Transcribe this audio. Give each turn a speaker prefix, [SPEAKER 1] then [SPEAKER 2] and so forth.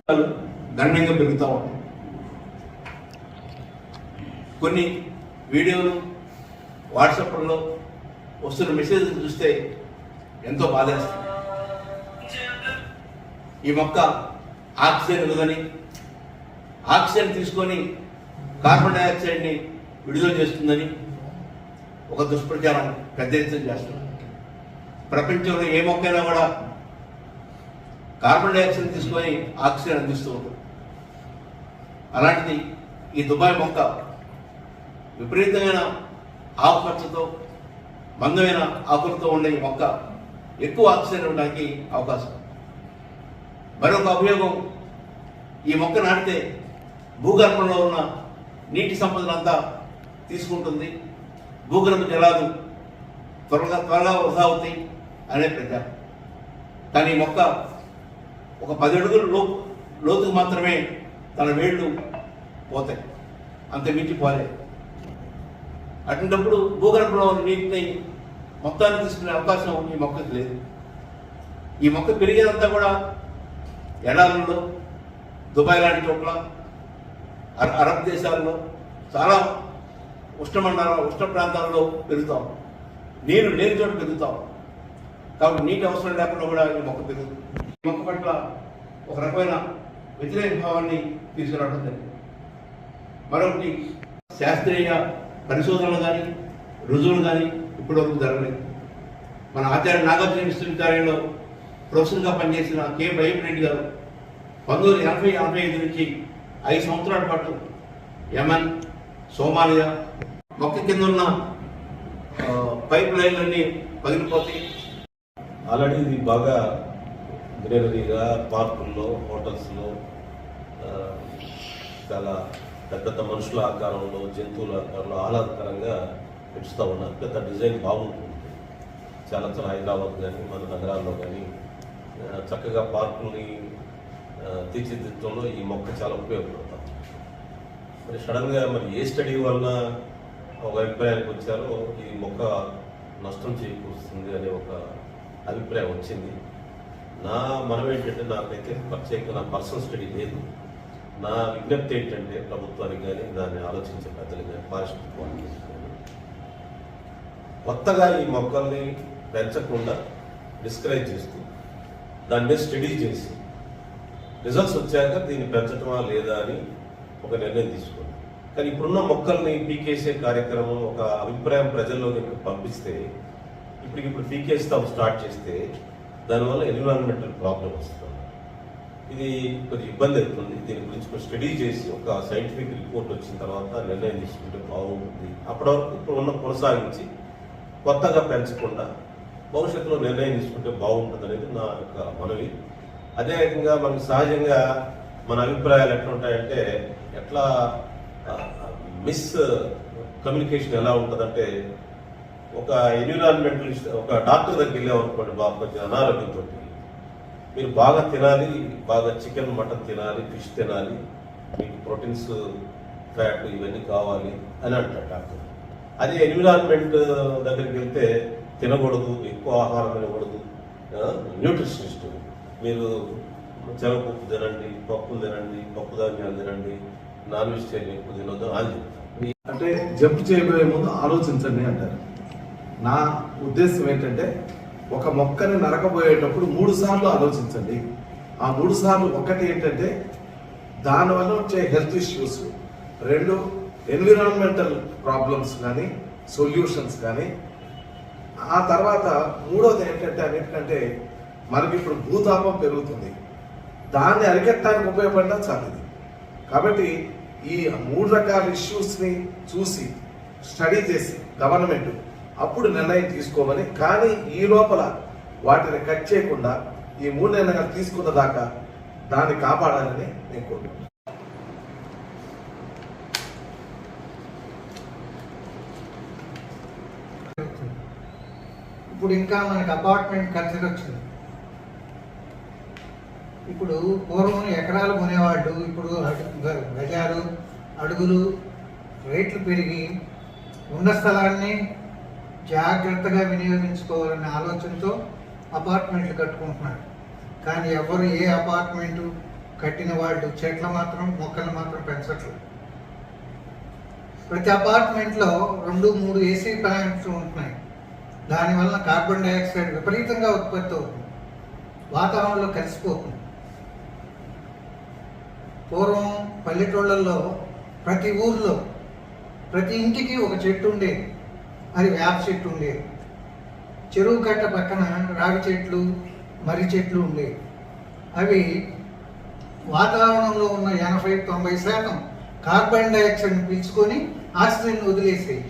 [SPEAKER 1] గణనీయంగా పెరుగుతూ ఉంటాయి. కొన్ని వీడియోలు వాట్సాప్లో వస్తున్న మెసేజ్లు చూస్తే ఎంతో బాధేస్తుంది. ఈ మొక్క ఆక్సిజన్ ఇవ్వదని, ఆక్సిజన్ తీసుకొని కార్బన్ డైఆక్సైడ్ని విడుదల చేస్తుందని ఒక దుష్ప్రచారం పెద్ద ఎత్తున చేస్తుంది. ప్రపంచంలో ఏ మొక్కైనా కూడా కార్బన్ డైఆక్సైడ్ తీసుకొని ఆక్సిజన్ అందిస్తూ ఉంటుంది. అలాంటిది ఈ దుబాయ్ మొక్క విపరీతమైన ఆకుపచ్చతో మందమైన ఆకులతో ఉండే ఈ మొక్క ఎక్కువ ఆక్సిజన్ ఇవ్వడానికి అవకాశం. మరొక ఉపయోగం, ఈ మొక్క నాటితే భూగర్భంలో ఉన్న నీటి సంపదనంతా తీసుకుంటుంది, భూగర్భ జలాలు త్వరగా వృధా అవుతాయి అనే ప్రచారం. కానీ ఈ మొక్క ఒక 10 అడుగుల లోతుకు మాత్రమే తన వేళ్ళు పోతాయి, అంత మించి పోలే. అటువంటిప్పుడు భూగర్భంలో నీటిని మొత్తాన్ని తీసుకునే అవకాశం ఈ మొక్కకు లేదు. ఈ మొక్క పెరిగేదంతా కూడా ఎడారుల్లో, దుబాయ్ లాంటి చోట్ల, అరబ్ దేశాల్లో, చాలా ఉష్ణ ప్రాంతాల్లో పెరుగుతాం. నీరు లేని చోట పెరుగుతాం. కాబట్టి నీటి అవసరం లేకుండా కూడా ఈ మొక్క పెరుగుతుంది. ఈ మొక్క పట్ల ఒక రకమైన వ్యతిరేక భావాన్ని తీసుకురావడం జరిగింది. మరొకటి, శాస్త్రీయ పరిశోధనలు కానీ రుజువులు కానీ ఇప్పటివరకు జరగలేదు. మన ఆచార్య నాగార్జున విశ్వవిద్యాలయంలో ప్రొఫెసర్గా పనిచేసిన కె బయ్యరెడ్డి గారు 1985 నుంచి 5 సంవత్సరాల పాటు యమన్, సోమాలియా మొక్క కింద ఉన్న పైప్ లైన్లన్నీ పగిలిపోతాయి.
[SPEAKER 2] ఆల్రెడీ ఇది బాగా గ్రీనరీగా పార్కుల్లో, హోటల్స్లో చాలా పెద్ద మనుషుల ఆకారంలో, జంతువుల ఆకారంలో ఆహ్లాదకరంగా పెంచుతూ ఉన్నారు. పెద్ద డిజైన్ బాగుంటుంది. చాలా హైదరాబాద్ కానీ మన నగరాల్లో కానీ చక్కగా పార్కుల్ని తీర్చిదిద్దడంలో ఈ మొక్క చాలా ఉపయోగపడతాం. మరి సడన్గా ఏ స్టడీ వలన ఒక అభిప్రాయానికి వచ్చారో ఈ మొక్క నష్టం చేకూరుస్తుంది అనే ఒక అభిప్రాయం వచ్చింది. మనం ఏంటంటే, నాకైతే ప్రత్యేకంగా నా పర్సనల్ స్టడీ లేదు. నా విజ్ఞప్తి ఏంటంటే ప్రభుత్వానికి కానీ, దాన్ని ఆలోచించే పెద్దలు కానీ, ఫారెస్ట్ డిపార్ట్మెంట్ కానీ కొత్తగా ఈ మొక్కల్ని పెంచకుండా డిస్కరేజ్ చేస్తూ దాని మీద స్టడీ చేసి రిజల్ట్స్ వచ్చాక దీన్ని పెంచటమా లేదా అని ఒక నిర్ణయం తీసుకోండి. కానీ ఇప్పుడున్న మొక్కల్ని పీకేసే కార్యక్రమం, ఒక అభిప్రాయం ప్రజల్లోకి పంపిస్తే, ఇప్పుడు పీకేస్తాం స్టార్ట్ చేస్తే దానివల్ల ఎన్విరాన్మెంటల్ ప్రాబ్లం వస్తుంది. ఇది కొద్దిగా ఇబ్బంది అవుతుంది. దీని గురించి ఒక స్టడీ చేసి ఒక సైంటిఫిక్ రిపోర్ట్ వచ్చిన తర్వాత నిర్ణయం తీసుకుంటే బాగుంటుంది. అప్పటి వరకు ఇప్పుడు కొనసాగించి కొత్తగా పెంచకుండా భవిష్యత్తులో నిర్ణయం తీసుకుంటే బాగుంటుంది అనేది నా యొక్క మనవి. అదే రకంగా మనకు సహజంగా మన అభిప్రాయాలు ఎట్లా ఉంటాయంటే, ఎట్లా మిస్ కమ్యూనికేషన్ ఎలా ఉంటుందంటే, ఒక ఎన్విరాన్మెంటలిస్ట్ ఒక డాక్టర్ దగ్గరికి వెళ్ళామనుకోండి, బాగా కొంచెం అనారోగ్యంతో, మీరు బాగా తినాలి, బాగా చికెన్, మటన్ తినాలి, ఫిష్ తినాలి, మీకు ప్రోటీన్స్, ఫ్యాట్ ఇవన్నీ కావాలి అని అంటారు డాక్టర్. అదే ఎన్విరాన్మెంట్ దగ్గరికి వెళ్తే తినకూడదు, ఎక్కువ ఆహారం తినకూడదు, న్యూట్రిషనిస్ట్ మీరు శనగపప్పు తినండి, పప్పులు తినండి, పప్పు ధాన్యాలు తినండి, నాన్ వెజిటేరియన్ ఎక్కువ తినొద్దు అని చెప్తారు.
[SPEAKER 3] అంటే జంప్ చేయబోయే ముందు ఆలోచించండి అంటారు. నా ఉద్దేశం ఏంటంటే, ఒక మొక్కని నరకబోయేటప్పుడు 3 సార్లు ఆలోచించండి. ఆ 3 సార్లు, ఒకటి ఏంటంటే దానివల్ల వచ్చే హెల్త్ ఇష్యూస్, 2 ఎన్విరాన్మెంటల్ ప్రాబ్లమ్స్ కానీ సొల్యూషన్స్ కానీ, ఆ తర్వాత 3వది ఏంటంటే, అన్నిటికంటే మనకి ఇప్పుడు భూతాపం పెరుగుతుంది, దాన్ని అరికట్టడానికి ఉపయోగపడినా చాలు ఇది. కాబట్టి ఈ 3 రకాల ఇష్యూస్ని చూసి స్టడీ చేసి గవర్నమెంట్ అప్పుడు నిర్ణయం తీసుకోమని, కానీ ఈ లోపల వాటిని కట్ చేయకుండా ఈ 3 నిర్ణయాలు తీసుకున్న దాకా దాన్ని కాపాడాలని నేను కోరుకుంటున్నాను.
[SPEAKER 4] ఇప్పుడు ఇంకా మనకి అపార్ట్మెంట్ కల్చర్ వచ్చింది. ఇప్పుడు పూర్వం ఎకరాలు కొనేవాళ్ళు, ఇప్పుడు గజాలు, అడుగులు రేట్లు పెరిగి ఉన్న స్థలాన్ని జాగ్రత్తగా వినియోగించుకోవాలనే ఆలోచనతో అపార్ట్మెంట్లు కట్టుకుంటున్నారు. కానీ ఎవరు ఏ అపార్ట్మెంటు కట్టిన వాళ్ళు మొక్కలు మాత్రం పెంచట్లేదు. ప్రతి అపార్ట్మెంట్లో 2-3 ఏసీ ప్లాంట్స్ ఉంటున్నాయి. దానివల్ల కార్బన్ డైఆక్సైడ్ విపరీతంగా ఉత్పత్తి అవుతుంది, వాతావరణంలో కలిసిపోతుంది. పూర్వం పల్లెటూళ్ళల్లో ప్రతి ఊర్లో ప్రతి ఇంటికి ఒక చెట్టు ఉండేది, అది వేప చెట్టు ఉండేది. చెరువు కట్ట పక్కన రావి చెట్లు, మర్రి చెట్లు ఉండేవి. అవి వాతావరణంలో ఉన్న 80-90% కార్బన్ డైఆక్సైడ్ని పీల్చుకొని ఆక్సిజన్ వదిలేసేవి.